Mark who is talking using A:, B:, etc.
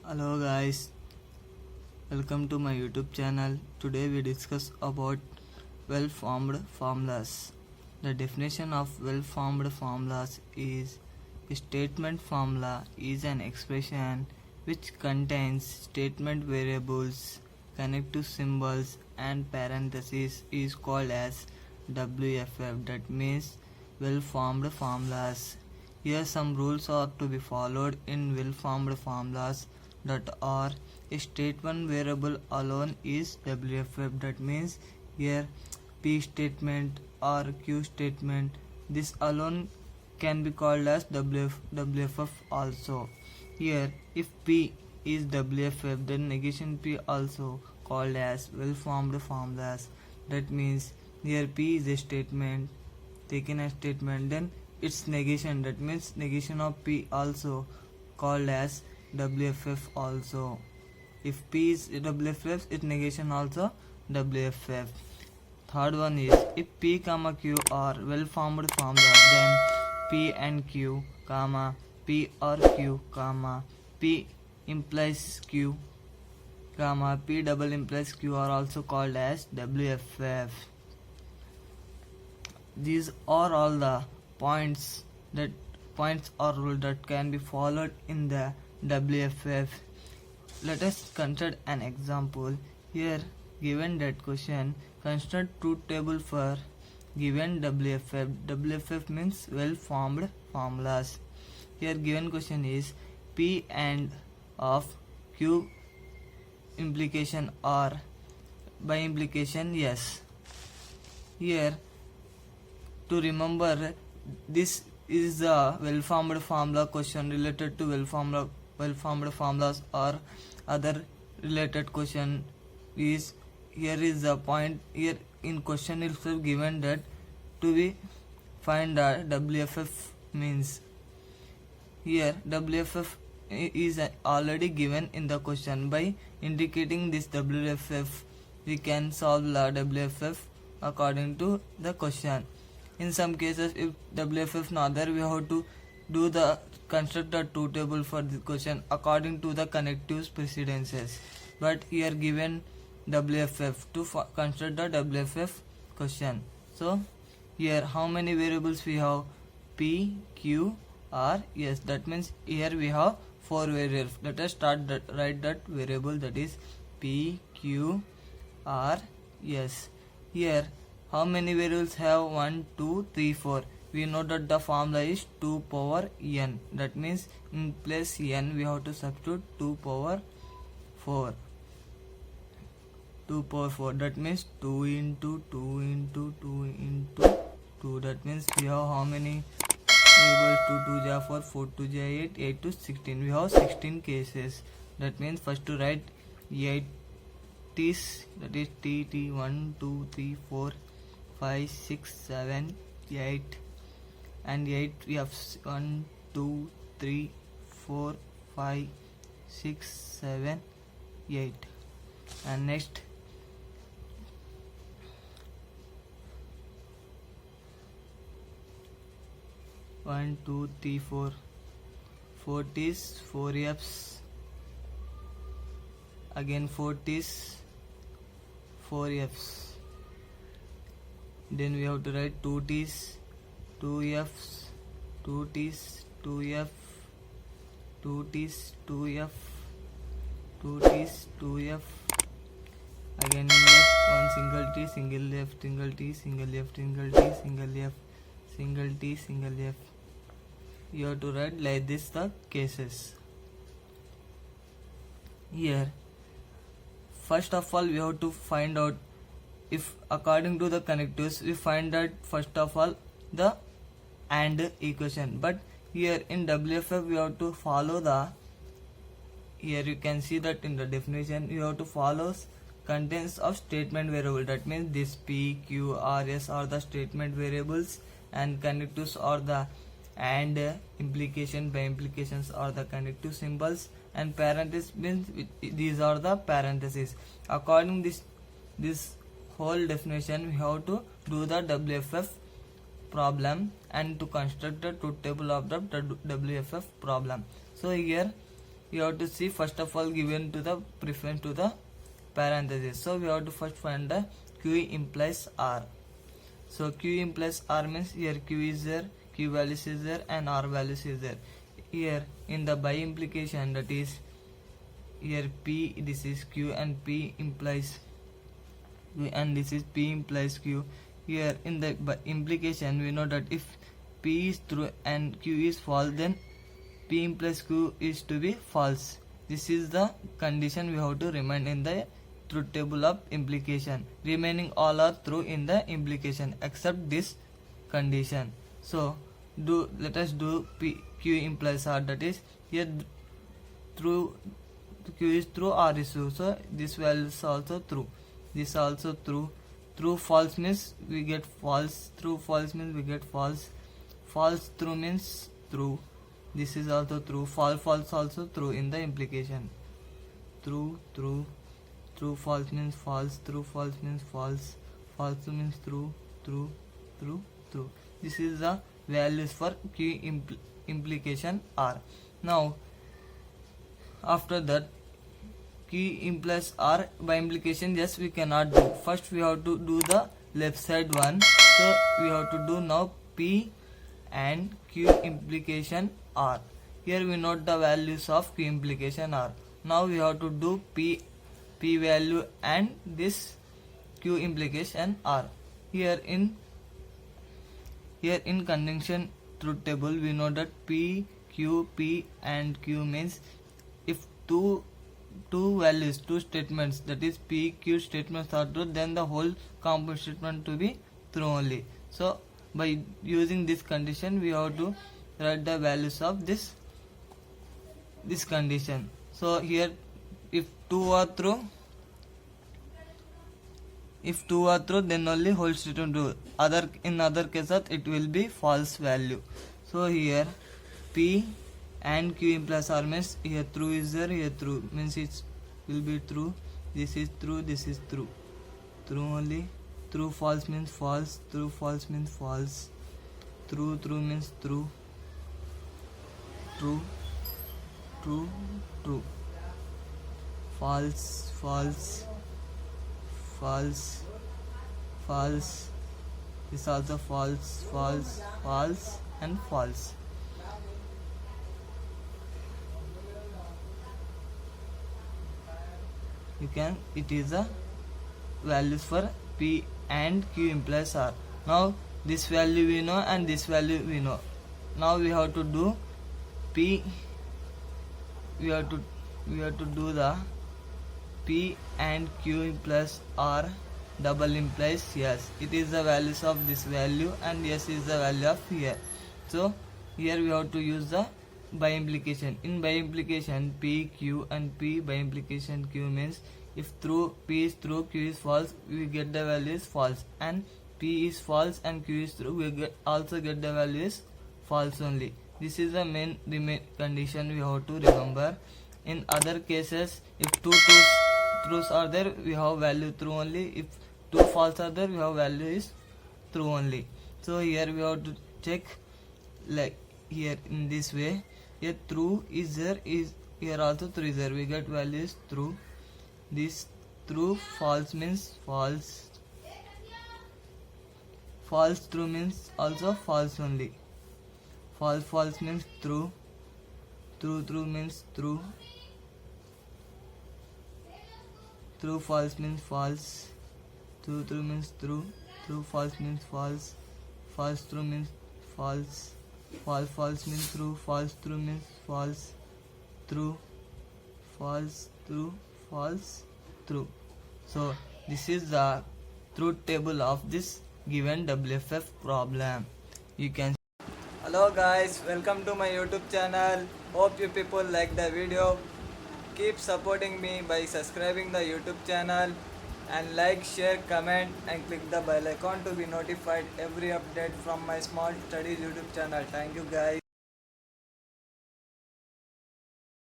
A: Hello guys, welcome to my YouTube channel. Today we discuss about well-formed formulas. The definition of well-formed formulas is a statement formula is an expression which contains statement variables, connective symbols and parentheses is called as WFF. That means well-formed formulas. Here some rules are to be followed in well-formed formulas that are a statement variable alone is WFF. That means here P statement or Q statement, this alone can be called as WFF also. Here if P is WFF, then negation P also called as well-formed formulas. That means here P is a statement taken as statement, then its negation, that means negation of P also called as WFF also. If P is WFF, its negation also WFF. Third one is if P comma Q are well-formed formula, then P and Q comma P or Q comma P implies Q comma P double implies Q are also called as WFF. These are all the points or rule that can be followed in the WFF. Let us consider an example. Here given that question, construct truth table for given WFF. WFF means well-formed formulas. Here given question is P and of Q implication or by implication yes. Here to remember, this is the well-formed formula question related to well-formed formulas or other related question is, here is the point. Here in question itself given that to be find the WFF means. Here WFF is already given in the question. By indicating this WFF, we can solve the WFF according to the question. In some cases, if WFF not there, we have to do the construct the truth table for this question according to the connective precedences. But here given WFF to construct the WFF question. So here how many variables we have? P, Q, R, S. That means here we have 4 variables. Let us write that variable, that is P, Q, R, S. Here how many variables have? 1, 2, 3, 4. We know that the formula is 2 power n. That means in place n we have to substitute 2 power 4. 2 power 4. That means 2 into 2 into 2 into 2. That means we have how many variables? 2 2 ja 4, 4 2 ja 8, 8 to 16. We have 16 cases. That means first to write 8 T's, that is T 1 2 3 4 5 6 7 8 and 8 we have 1 2 3 4 5 6 7 8. And next one two three 4 T's, 4 F's, again 4 T's, 4 F's. Then we have to write 2 T's, 2 F's, 2 T's, 2 F, 2 T's, 2 F, 2 T's, 2 F. Again in left, one single T, single F, single T, single F, single T, single F, single T, single F. You have to write like this the cases. Here first of all we have to find out if according to the connectives we find that first of all the AND equation. But here in WFF we have to follow the, here you can see that in the definition you have to follow contents of statement variable. That means this P, Q, R, S are the statement variables and connectives are the AND implication by implications are the connective symbols, and parentheses means these are the parentheses. According this whole definition we have to do the WFF problem and to construct the truth table of the WFF problem. So here we have to see first of all given to the preference to the parenthesis. So we have to first find the Q implies R. So Q implies R means here Q is there, Q values is there, and R values is there. Here in the by implication, that is here P, this is Q, and P implies Q, and this is P implies Q. Here in the by implication, we know that if P is true and Q is false, then P implies Q is to be false. This is the condition we have to remind in the truth table of implication. Remaining all are true in the implication except this condition. So let us do Q implies R, that is here true, Q is true, R is true, so this value is also true, this also true. True false means we get false, true false means we get false, false true means true, this is also true, false false also true in the implication. True true, true false means false, true false means false, false true means true, true true true. This is the values for Q implication R. Now after that, Q implies R by implication, yes, we cannot do. First we have to do the left side one. So we have to do now P and Q implication R. Here we note the values of Q implication R. Now we have to do P value and this Q implication R. Here in conjunction truth table, we know that P, Q, P and Q means if two values, two statements, that is P, Q statements are true, then the whole compound statement to be true only. So by using this condition, we have to write the values of this condition. So here if two are true, then only whole statement true. In other cases it will be false value. So here P and Q implies R means here true is there, here true means it will be true, this is true, this is true, true only. True false means false, true false means false, true true means true, true true true, false false false false, this also false false false and false. It is the values for P and Q implies R. Now this value we know and this value we know. Now we have to do P, we have to do the P and Q implies R double implies yes. It is the values of this value and yes is the value of here. So here we have to use the by implication. In by implication, P, Q and P by implication Q means if true P is true, Q is false, we get the value is false, and P is false and Q is true, we also get the value is false only. This is the main condition we have to remember. In other cases, if two truths are there, we have value true only. If two false are there, we have value is true only. So here we have to check like here in this way. Here true is there, is here also true is there, we get value is true. This true false means false, false true means also false only, false false means true, true true means true, true false means false, true true means true, true false means false, false true means false, false false means true, false true means false, true false true false true. So this is the truth table of this given WFF problem. You can. Hello guys, welcome to my YouTube channel. Hope you people like the video. Keep supporting me by subscribing the YouTube channel and like, share, comment and click the bell icon to be notified every update from my small studies YouTube channel. Thank you guys.